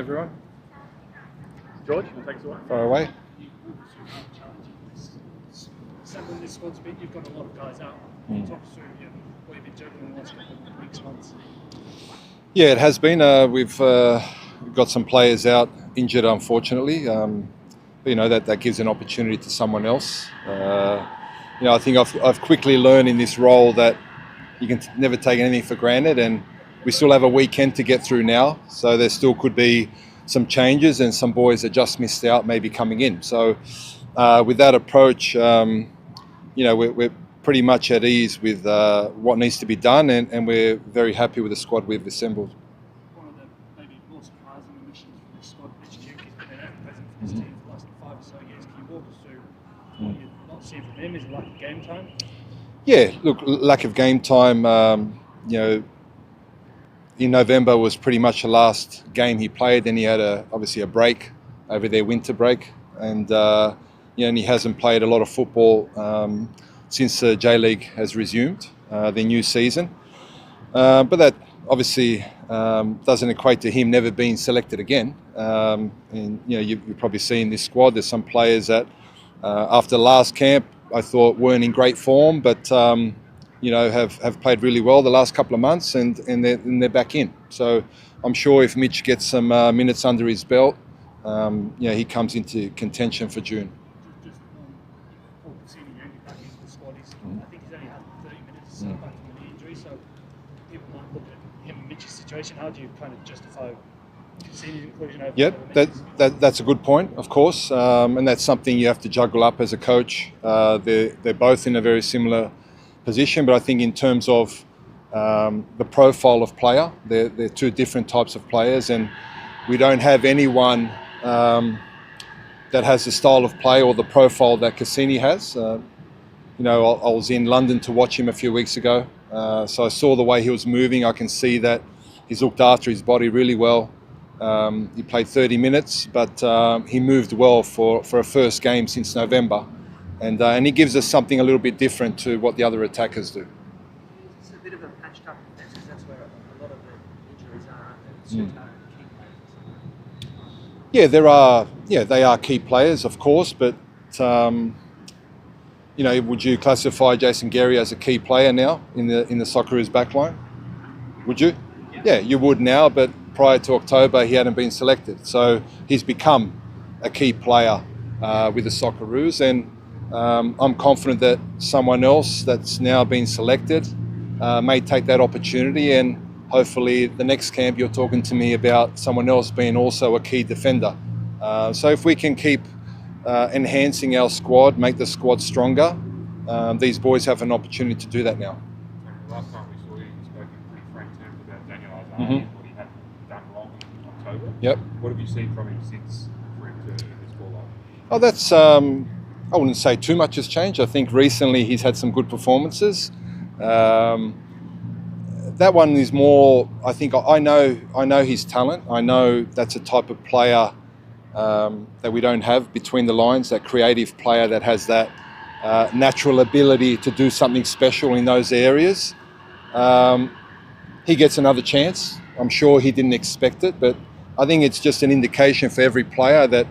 Everyone, George, take us away. far away. Assembling this squad's been, you've got a lot of guys out. Can you talk us through what you've been doing in the last couple of weeks, months? Yeah, it has been. We've got some players out injured, unfortunately. But, that gives an opportunity to someone else. I think I've quickly learned in this role that you can never take anything for granted, and we still have a weekend to get through now. So there still could be some changes, and some boys that just missed out maybe coming in. So with that approach, we're pretty much at ease with what needs to be done, and we're very happy with the squad we've assembled. One of the maybe more surprising omissions from this squad this year has been ever present for this team for the last 5 or so years. Can you walk us through what you're not seeing from him? Is it lack of game time? Yeah, look, lack of game time. In November was pretty much the last game he played. Then he had obviously a break over their winter break, and and he hasn't played a lot of football since the J League has resumed the new season. But that obviously doesn't equate to him never being selected again. You've probably seen this squad. There's some players that after last camp I thought weren't in great form, but have played really well the last couple of months, and they're back in. So I'm sure if Mitch gets some minutes under his belt, he comes into contention for June. Back into the squad. I think he's only had 30 minutes or so back from the injury, so people might look at him and Mitch's situation. How do you kind of justify Cassini's inclusion over? Yep, that's a good point, of course, and that's something you have to juggle up as a coach. They're both in a very similar position, but I think in terms of the profile of player, they're two different types of players, and we don't have anyone that has the style of play or the profile that Cassini has. I was in London to watch him a few weeks ago, so I saw the way he was moving. I can see that he's looked after his body really well. He played 30 minutes, but he moved well for a first game since November, and he gives us something a little bit different to what the other attackers do. It's a bit of a patched up defence, because that's where a lot of the injuries are, and key players. Yeah, there are. Yeah, they are key players, of course, but would you classify Jason Gary as a key player now in the Socceroos backline? Would you? Yeah, you would now, but prior to October, he hadn't been selected, so he's become a key player with the Socceroos, and I'm confident that someone else that's now been selected may take that opportunity, and hopefully the next camp you're talking to me about someone else being also a key defender. So if we can keep enhancing our squad, make the squad stronger, these boys have an opportunity to do that now. Last time we saw you spoke in pretty frank terms about Daniel Azar and what he had done wrong in October. Yep. What have you seen from him since for him to score like? Oh, that's I wouldn't say too much has changed. I think recently he's had some good performances. That one is more, I think I know his talent. I know that's a type of player that we don't have between the lines, that creative player that has that natural ability to do something special in those areas. He gets another chance. I'm sure he didn't expect it, but I think it's just an indication for every player that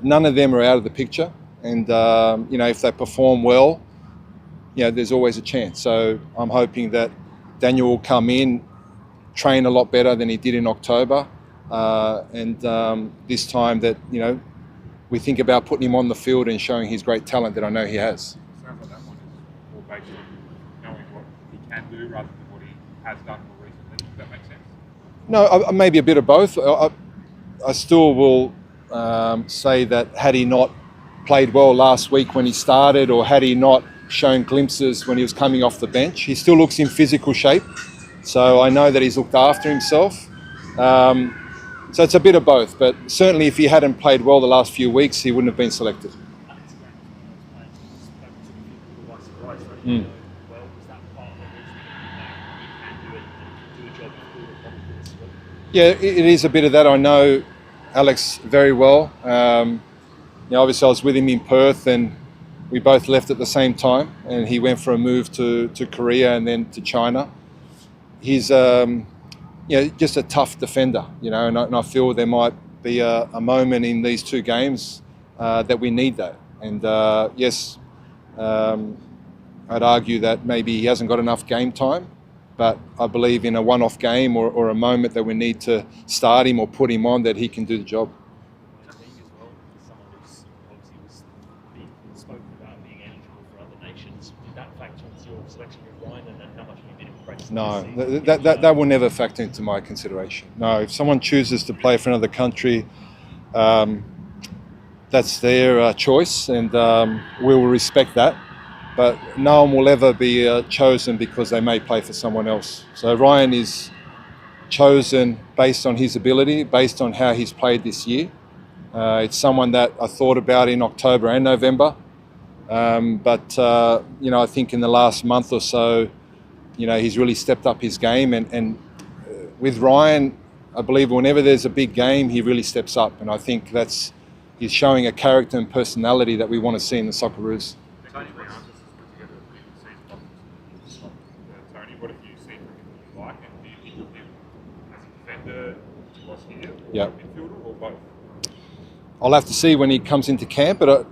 none of them are out of the picture. And if they perform well, there's always a chance. So I'm hoping that Daniel will come in, train a lot better than he did in October, and this time that we think about putting him on the field and showing his great talent that I know he has. It sounds like that one is more based on knowing what he can do rather than what he has done more recently. Does that make sense? No, maybe a bit of both. I still will say that had he not played well last week when he started, or had he not shown glimpses when he was coming off the bench, he still looks in physical shape. So I know that he's looked after himself. So it's a bit of both, but certainly if he hadn't played well the last few weeks, he wouldn't have been selected. Yeah, it is a bit of that. I know Alex very well. Obviously I was with him in Perth, and we both left at the same time, and he went for a move to Korea and then to China. He's just a tough defender, and I feel there might be a moment in these two games that we need that. And yes, I'd argue that maybe he hasn't got enough game time, but I believe in a one-off game or a moment that we need to start him or put him on, that he can do the job. As well, someone who's obviously was being spoken about being eligible for other nations, did that factor into your selection of Ryan, and how much have you been impressed? No, that will never factor into my consideration. No, if someone chooses to play for another country, that's their choice, and we will respect that. But no one will ever be chosen because they may play for someone else. So Ryan is chosen based on his ability, based on how he's played this year. It's someone that I thought about in October and November. But I think in the last month or so, he's really stepped up his game. And with Ryan, I believe whenever there's a big game, he really steps up. And I think he's showing a character and personality that we want to see in the Socceroos. Tony, what have you seen from him that you like, and do you think of him as a defender to us here, Yep. midfielder, or both? I'll have to see when he comes into camp, but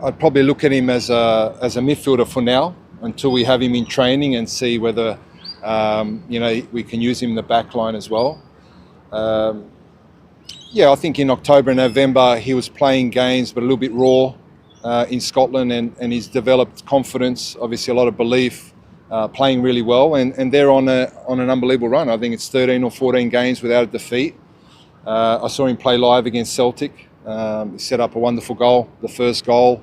I'd probably look at him as a midfielder for now, until we have him in training and see whether we can use him in the back line as well. I think in October and November he was playing games, but a little bit raw in Scotland, and he's developed confidence, obviously a lot of belief, playing really well, and they're on an unbelievable run. I think it's 13 or 14 games without a defeat. I saw him play live against Celtic. He set up a wonderful goal, the first goal.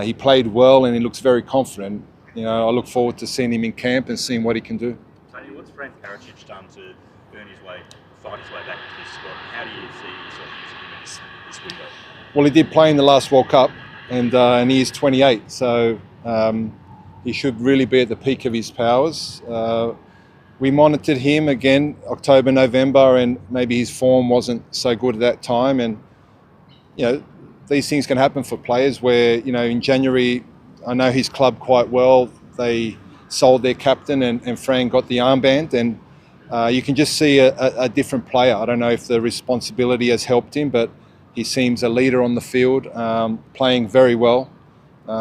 He played well, and he looks very confident. I look forward to seeing him in camp and seeing what he can do. Tony, what's Frank Karacic done to earn his way, fight his way back into this squad? How do you see yourself using him in this window? Well, he did play in the last World Cup, and he is 28, so he should really be at the peak of his powers. We monitored him again October, November, and maybe his form wasn't so good at that time. And these things can happen for players where in January, I know his club quite well. They sold their captain, and Frank got the armband, and you can just see a different player. I don't know if the responsibility has helped him, but he seems a leader on the field, playing very well.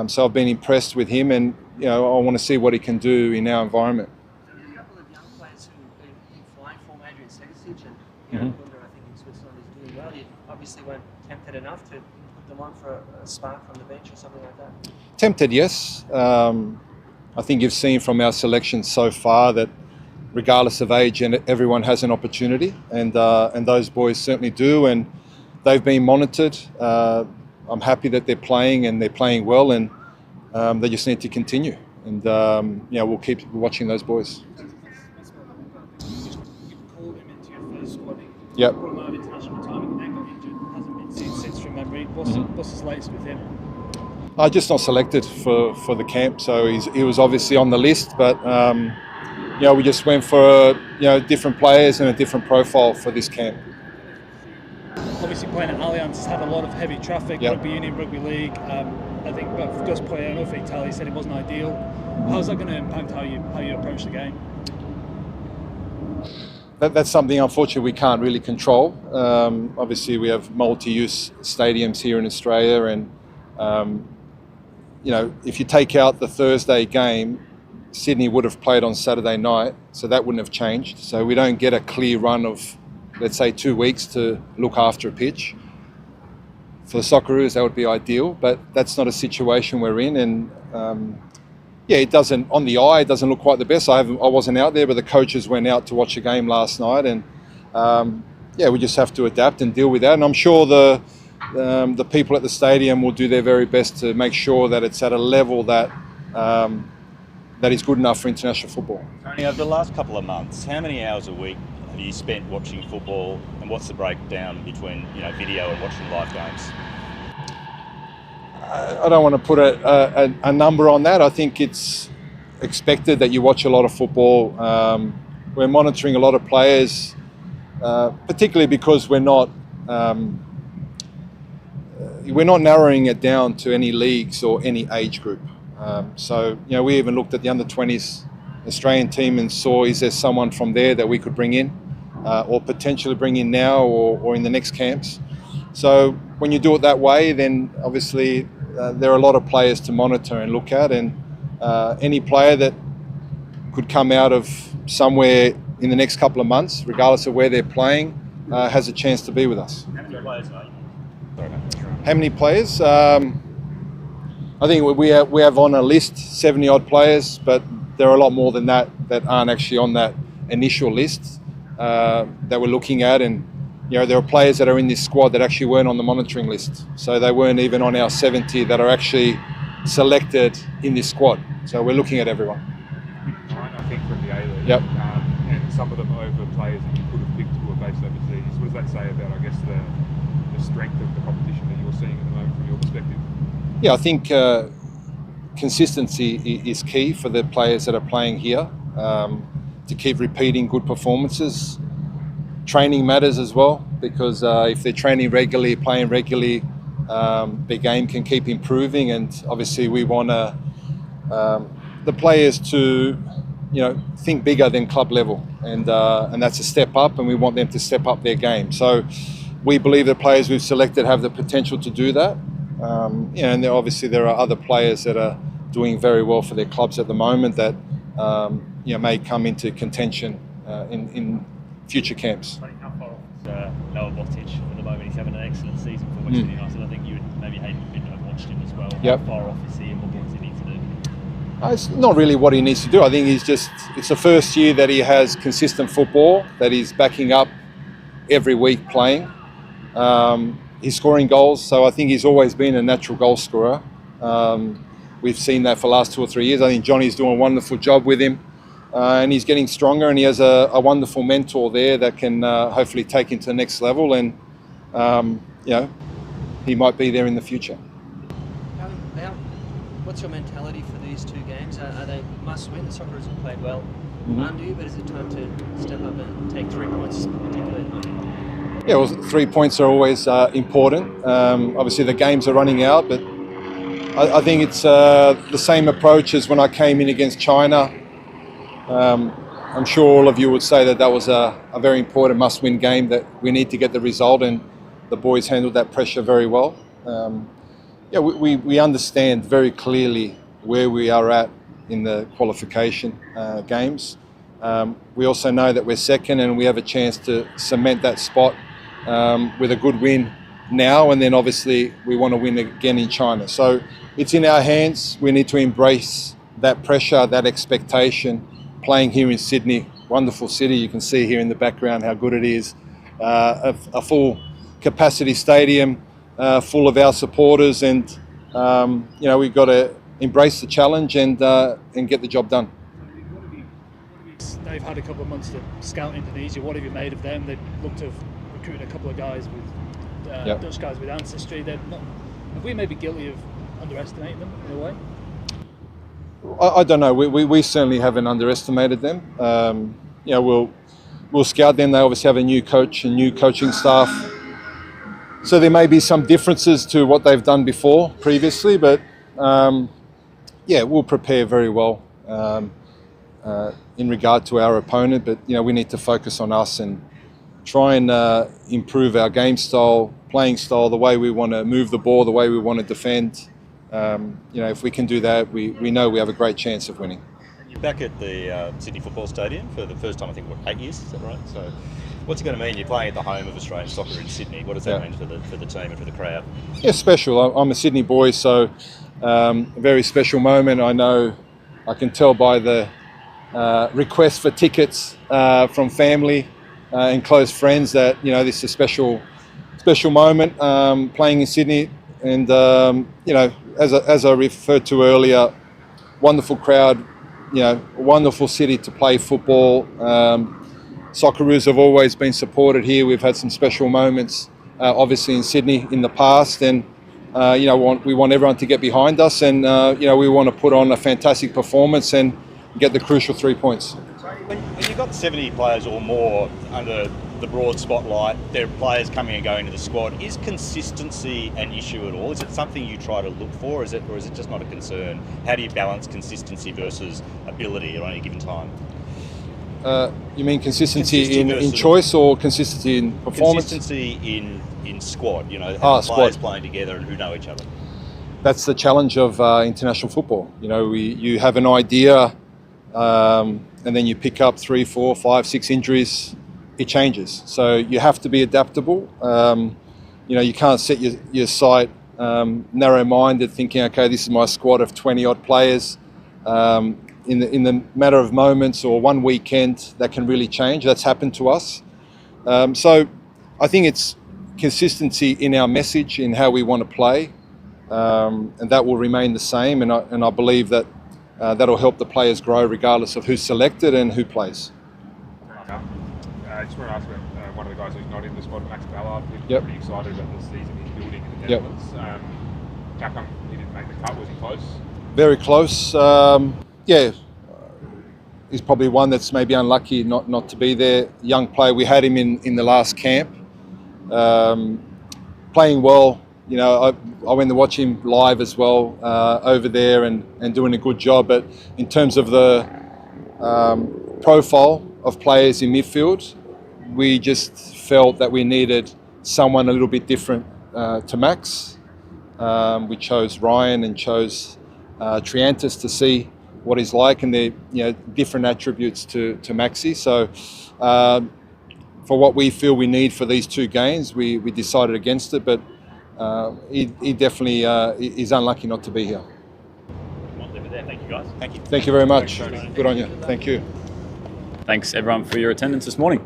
So I've been impressed with him, and I want to see what he can do in our environment. There's a couple of young players who've been in flying form, Adrian Segasic, and Wunder, I think in Switzerland, is doing well. You obviously weren't tempted enough to put them on for a spark from the bench or something like that? Tempted, yes. I think you've seen from our selection so far that regardless of age, and everyone has an opportunity, and those boys certainly do, and they've been monitored. I'm happy that they're playing, and they're playing well, and they just need to continue. And we'll keep watching those boys. You called him into your first squad. Yep. Brought him out of international retirement and then got injured. Hasn't been seen since from memory. What's his latest with him? Just not selected for the camp, so he was obviously on the list, but we just went for different players and a different profile for this camp. Obviously playing at Allianz has had a lot of heavy traffic, Yep. rugby union, rugby league. I think Gus Poyano for Italy said it wasn't ideal. How's that going to impact how you approach the game? That's something, unfortunately, we can't really control. Obviously, we have multi-use stadiums here in Australia, and if you take out the Thursday game, Sydney would have played on Saturday night, so that wouldn't have changed. So we don't get a clear run of, let's say, 2 weeks to look after a pitch. For the Socceroos, that would be ideal, but that's not a situation we're in. And it doesn't, on the eye, it doesn't look quite the best. I wasn't out there, but the coaches went out to watch a game last night, and we just have to adapt and deal with that. And I'm sure the people at the stadium will do their very best to make sure that it's at a level that is good enough for international football. Tony, over the last couple of months, how many hours a week have you spent watching football, and what's the breakdown between video and watching live games? I don't want to put a number on that. I think it's expected that you watch a lot of football. We're monitoring a lot of players, particularly because we're not narrowing it down to any leagues or any age group. We even looked at the under-20s Australian team and saw, is there someone from there that we could bring in? or potentially bring in now or in the next camps. So when you do it that way, then obviously there are a lot of players to monitor and look at, and any player that could come out of somewhere in the next couple of months, regardless of where they're playing, has a chance to be with us. How many players are you? How many players? I think we have on a list 70 odd players, but there are a lot more than that aren't actually on that initial list that we're looking at. And there are players that are in this squad that actually weren't on the monitoring list, so they weren't even on our 70 that are actually selected in this squad. So we're looking at everyone. I think from the A-League. Yep. And some of them are over players that you could have picked who are based overseas. What does that say about, I guess, the strength of the competition that you're seeing at the moment from your perspective? Yeah, I think consistency is key for the players that are playing here, to keep repeating good performances. Training matters as well, because if they're training regularly, playing regularly, their game can keep improving. And obviously we want the players to think bigger than club level, and that's a step up, and we want them to step up their game. So we believe the players we've selected have the potential to do that. And there are other players that are doing very well for their clubs at the moment that may come into contention in future camps. How far off is Noah Botic at the moment? He's having an excellent season for Western United. I think you would maybe have watched him as well. Yep. How far off is he, and what does he need to do? It's not really what he needs to do. I think it's the first year that he has consistent football, that he's backing up every week playing. He's scoring goals, so I think he's always been a natural goal scorer. We've seen that for the last 2 or 3 years. I think Johnny's doing a wonderful job with him, and he's getting stronger, and he has a wonderful mentor there that can hopefully take him to the next level, and he might be there in the future. What's your mentality for these two games? Are they must win? The Socceroos have played well under you, but is it time to step up and take 3 points, particularly at home? Yeah, well, 3 points are always important. Obviously the games are running out, but I think it's the same approach as when I came in against China. I'm sure all of you would say that was a very important must-win game, that we need to get the result, and the boys handled that pressure very well. We understand very clearly where we are at in the qualification games. We also know that we're second, and we have a chance to cement that spot with a good win now, and then obviously we want to win again in China. So it's in our hands. We need to embrace that pressure, that expectation. Playing here in Sydney, wonderful city. You can see here in the background how good it is. A full capacity stadium, full of our supporters, and we've got to embrace the challenge and get the job done. They've had a couple of months to scout Indonesia. What have you made of them? They've looked to have recruited a couple of guys with Dutch guys with ancestry. Have we maybe guilty of underestimating them in a way? I don't know. We certainly haven't underestimated them. We'll scout them. They obviously have a new coach and new coaching staff, so there may be some differences to what they've done previously, but we'll prepare very well in regard to our opponent. But we need to focus on us and try and improve our game style, playing style, the way we want to move the ball, the way we want to defend. If we can do that, we know we have a great chance of winning. You're back at the Sydney Football Stadium for the first time, I think, 8 years, is that right? So what's it going to mean? You're playing at the home of Australian soccer in Sydney. What does that mean for the team and for the crowd? Yeah, special. I'm a Sydney boy, so a very special moment. I know, I can tell by the request for tickets from family and close friends that this is a special moment playing in Sydney. And as I referred to earlier, wonderful crowd, wonderful city to play football. Socceroos have always been supported here. We've had some special moments, obviously in Sydney in the past, and we want everyone to get behind us, and we want to put on a fantastic performance and get the crucial 3 points. When you've got 70 players or more under the broad spotlight, there are players coming and going to the squad. Is consistency an issue at all? Is it something you try to look for, or is it just not a concern? How do you balance consistency versus ability at any given time? You mean consistency in versus choice or consistency in performance? Consistency in squad, you know, having players playing together and who know each other. That's the challenge of international football. You know, you have an idea, and then you pick up 3, 4, 5, 6 injuries. It changes. So you have to be adaptable. You know, you can't set your sight narrow-minded, thinking, okay, this is my squad of 20-odd players. In the matter of moments or one weekend, that can really change. That's happened to us. So I think it's consistency in our message, in how we want to play, and that will remain the same. And I believe that that'll help the players grow regardless of who's selected and who plays. I just want to ask about one of the guys who's not in the squad, Max Ballard. Yep. Pretty excited about the season he's building in the Netherlands. How come he didn't make the cut? Was he close? Very close. Yeah, he's probably one that's maybe unlucky not to be there. Young player. We had him in the last camp, playing well. You know, I went to watch him live as well over there and doing a good job. But in terms of the profile of players in midfield, we just felt that we needed someone a little bit different to Max. We chose Ryan and chose Triantis to see what he's like, and they're different attributes to Maxi. So for what we feel we need for these 2 games, we decided against it, but he definitely is unlucky not to be here. I'll leave it there. Thank you, guys. Thank you. Thank you very much. Thanks, Good on you. Thank you. Thanks everyone for your attendance this morning.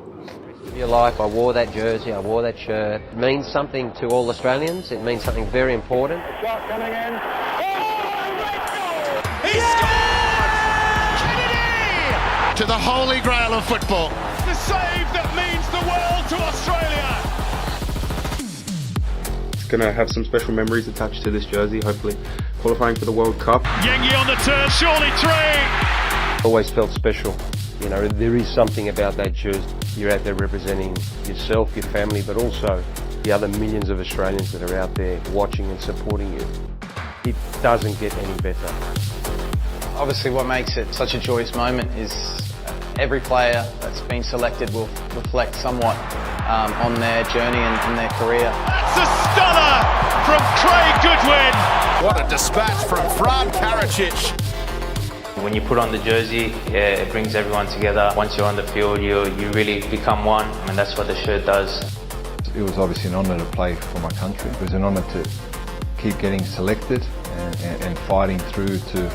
Your life, I wore that jersey, I wore that shirt. It means something to all Australians. It means something very important. Shot coming in. He scored! Kennedy! To the holy grail of football. The save that means the world to Australia. It's going to have some special memories attached to this jersey, hopefully qualifying for the World Cup. Yengi on the turn, surely 3. Always felt special. You know, there is something about that jersey. You're out there representing yourself, your family, but also the other millions of Australians that are out there watching and supporting you. It doesn't get any better. Obviously what makes it such a joyous moment is every player that's been selected will reflect somewhat on their journey and their career. That's a stunner from Craig Goodwin. What a dispatch from Fran Karacic. When you put on the jersey, it brings everyone together. Once you're on the field, you really become one, and that's what the shirt does. It was obviously an honour to play for my country. It was an honour to keep getting selected and fighting through to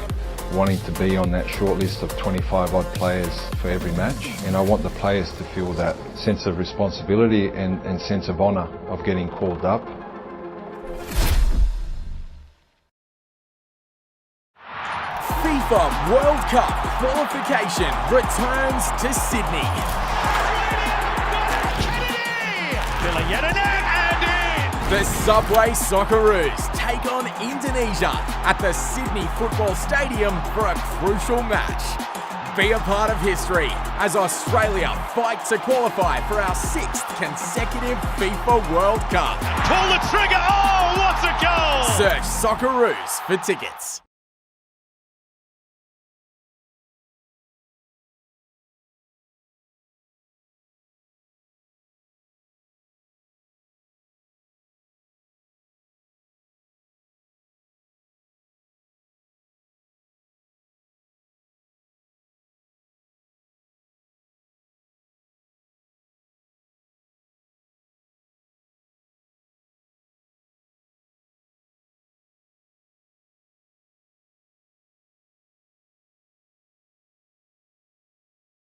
wanting to be on that short list of 25 odd players for every match. And I want the players to feel that sense of responsibility and sense of honour of getting called up. FIFA World Cup qualification returns to Sydney. The Subway Socceroos take on Indonesia at the Sydney Football Stadium for a crucial match. Be a part of history as Australia fight to qualify for our 6th consecutive FIFA World Cup. Pull the trigger! Oh, what a goal! Search Socceroos for tickets.